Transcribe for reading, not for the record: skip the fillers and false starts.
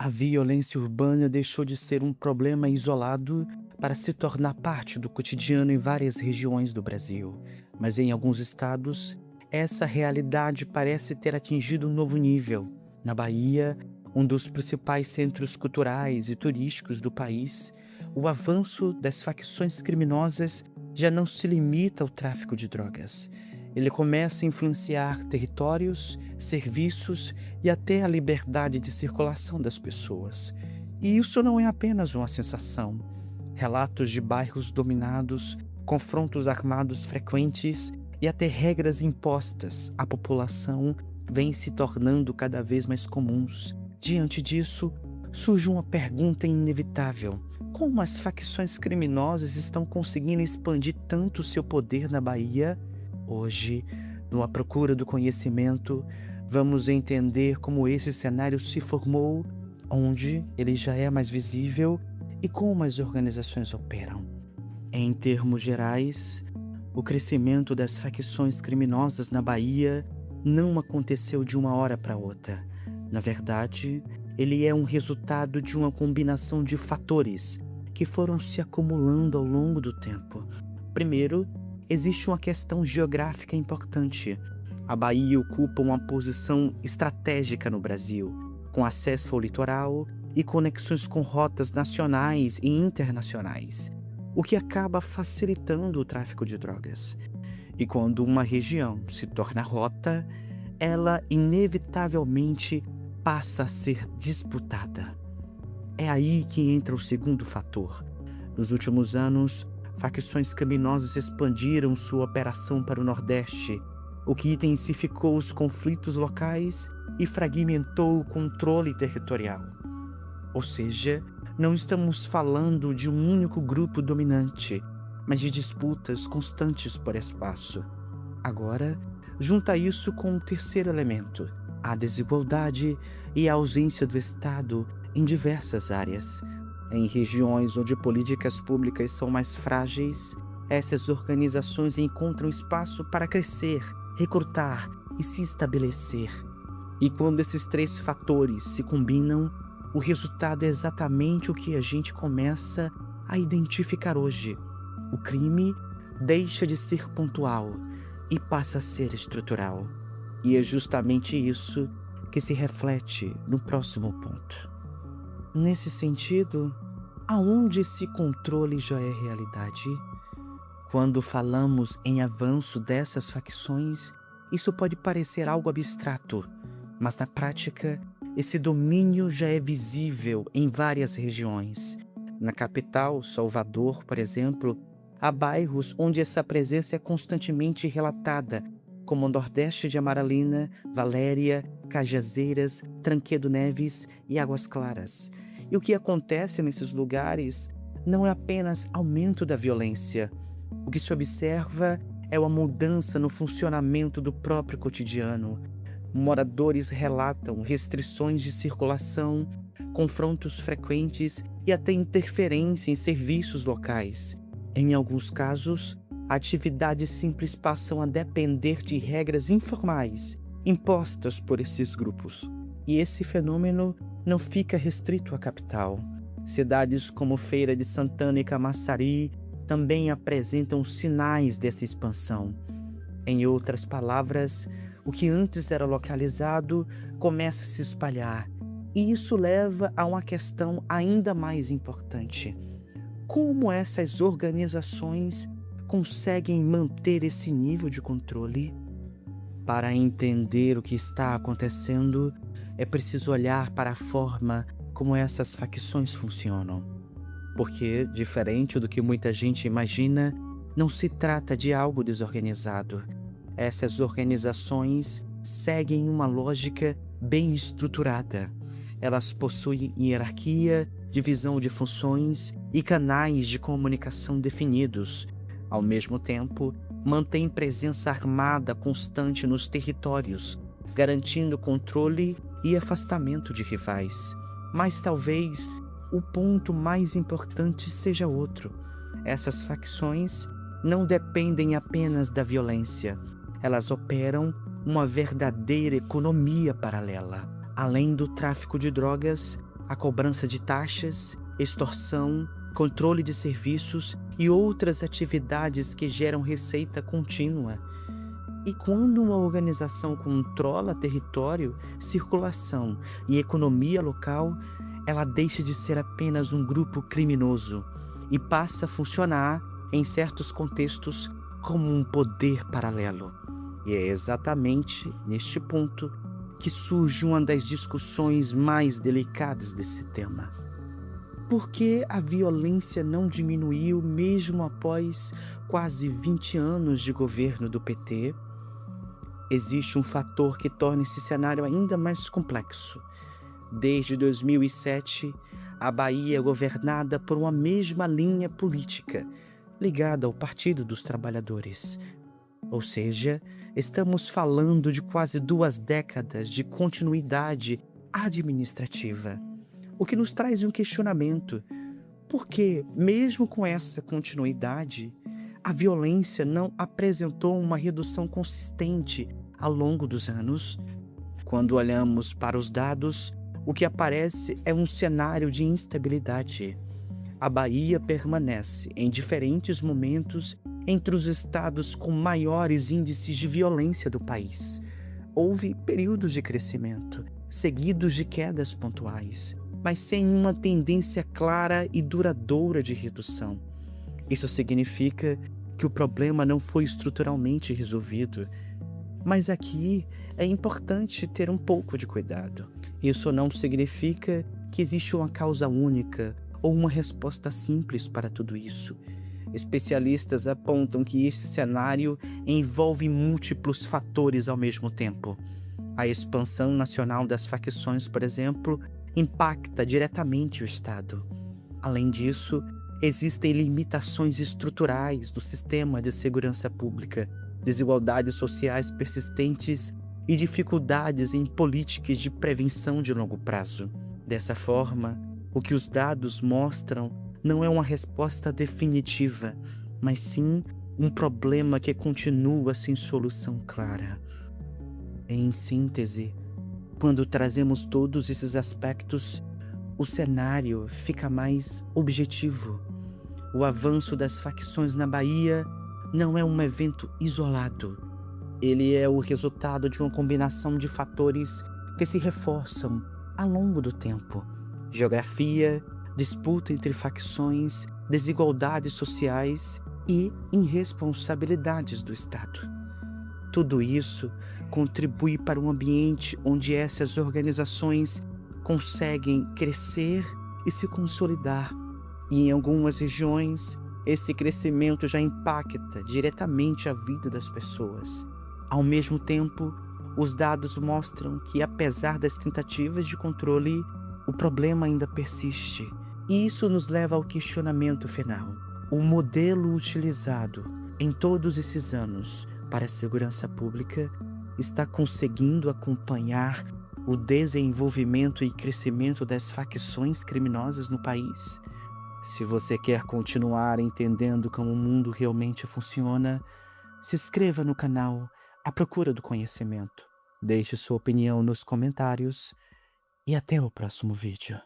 A violência urbana deixou de ser um problema isolado para se tornar parte do cotidiano em várias regiões do Brasil. Mas em alguns estados, essa realidade parece ter atingido um novo nível. Na Bahia, um dos principais centros culturais e turísticos do país, o avanço das facções criminosas já não se limita ao tráfico de drogas. Ele começa a influenciar territórios, serviços e até a liberdade de circulação das pessoas. E isso não é apenas uma sensação. Relatos de bairros dominados, confrontos armados frequentes e até regras impostas à população vêm se tornando cada vez mais comuns. Diante disso, surge uma pergunta inevitável: como as facções criminosas estão conseguindo expandir tanto seu poder na Bahia? Hoje, numa procura do conhecimento, vamos entender como esse cenário se formou, onde ele já é mais visível e como as organizações operam. Em termos gerais, o crescimento das facções criminosas na Bahia não aconteceu de uma hora para outra. Na verdade, ele é um resultado de uma combinação de fatores que foram se acumulando ao longo do tempo. Primeiro, existe uma questão geográfica importante. A Bahia ocupa uma posição estratégica no Brasil, com acesso ao litoral e conexões com rotas nacionais e internacionais, o que acaba facilitando o tráfico de drogas. E quando uma região se torna rota, ela inevitavelmente passa a ser disputada. É aí que entra o segundo fator. Nos últimos anos, facções criminosas expandiram sua operação para o Nordeste, o que intensificou os conflitos locais e fragmentou o controle territorial. Ou seja, não estamos falando de um único grupo dominante, mas de disputas constantes por espaço. Agora, junta isso com um terceiro elemento: a desigualdade e a ausência do Estado em diversas áreas. Em regiões onde políticas públicas são mais frágeis, essas organizações encontram espaço para crescer, recrutar e se estabelecer. E quando esses três fatores se combinam, o resultado é exatamente o que a gente começa a identificar hoje. O crime deixa de ser pontual e passa a ser estrutural. E é justamente isso que se reflete no próximo ponto. Nesse sentido, aonde esse controle já é realidade? Quando falamos em avanço dessas facções, isso pode parecer algo abstrato, mas na prática, esse domínio já é visível em várias regiões. Na capital, Salvador, por exemplo, há bairros onde essa presença é constantemente relatada, como o Nordeste de Amaralina, Valéria, Cajazeiras, Tranquedo Neves e Águas Claras. E o que acontece nesses lugares não é apenas aumento da violência. O que se observa é uma mudança no funcionamento do próprio cotidiano. Moradores relatam restrições de circulação, confrontos frequentes e até interferência em serviços locais. Em alguns casos, atividades simples passam a depender de regras informais impostas por esses grupos. E esse fenômeno não fica restrito à capital. Cidades como Feira de Santana e Camaçari também apresentam sinais dessa expansão. Em outras palavras, o que antes era localizado começa a se espalhar. E isso leva a uma questão ainda mais importante: como essas organizações conseguem manter esse nível de controle? Para entender o que está acontecendo, é preciso olhar para a forma como essas facções funcionam. Porque, diferente do que muita gente imagina, não se trata de algo desorganizado. Essas organizações seguem uma lógica bem estruturada. Elas possuem hierarquia, divisão de funções e canais de comunicação definidos. Ao mesmo tempo, mantém presença armada constante nos territórios, garantindo controle e afastamento de rivais. Mas talvez o ponto mais importante seja outro. Essas facções não dependem apenas da violência. Elas operam uma verdadeira economia paralela. Além do tráfico de drogas, a cobrança de taxas, extorsão, controle de serviços e outras atividades que geram receita contínua. E quando uma organização controla território, circulação e economia local, ela deixa de ser apenas um grupo criminoso e passa a funcionar, em certos contextos, como um poder paralelo. E é exatamente neste ponto que surge uma das discussões mais delicadas desse tema. Por que a violência não diminuiu mesmo após quase 20 anos de governo do PT? Existe um fator que torna esse cenário ainda mais complexo. Desde 2007, a Bahia é governada por uma mesma linha política, ligada ao Partido dos Trabalhadores. Ou seja, estamos falando de quase 2 décadas de continuidade administrativa, o que nos traz um questionamento. Porque, mesmo com essa continuidade, a violência não apresentou uma redução consistente ao longo dos anos? Quando olhamos para os dados, o que aparece é um cenário de instabilidade. A Bahia permanece, em diferentes momentos, entre os estados com maiores índices de violência do país. Houve períodos de crescimento, seguidos de quedas pontuais, mas sem uma tendência clara e duradoura de redução. Isso significa que o problema não foi estruturalmente resolvido. Mas aqui é importante ter um pouco de cuidado. Isso não significa que existe uma causa única ou uma resposta simples para tudo isso. Especialistas apontam que esse cenário envolve múltiplos fatores ao mesmo tempo. A expansão nacional das facções, por exemplo, impacta diretamente o Estado. Além disso, existem limitações estruturais do sistema de segurança pública, desigualdades sociais persistentes e dificuldades em políticas de prevenção de longo prazo. Dessa forma, o que os dados mostram não é uma resposta definitiva, mas sim um problema que continua sem solução clara. Em síntese, quando trazemos todos esses aspectos, o cenário fica mais objetivo. O avanço das facções na Bahia não é um evento isolado. Ele é o resultado de uma combinação de fatores que se reforçam ao longo do tempo. Geografia, disputa entre facções, desigualdades sociais e irresponsabilidades do Estado. Tudo isso contribui para um ambiente onde essas organizações conseguem crescer e se consolidar. E em algumas regiões, esse crescimento já impacta diretamente a vida das pessoas. Ao mesmo tempo, os dados mostram que, apesar das tentativas de controle, o problema ainda persiste. E isso nos leva ao questionamento final. O modelo utilizado em todos esses anos para a segurança pública está conseguindo acompanhar o desenvolvimento e crescimento das facções criminosas no país? Se você quer continuar entendendo como o mundo realmente funciona, se inscreva no canal À Procura do Conhecimento. Deixe sua opinião nos comentários e até o próximo vídeo.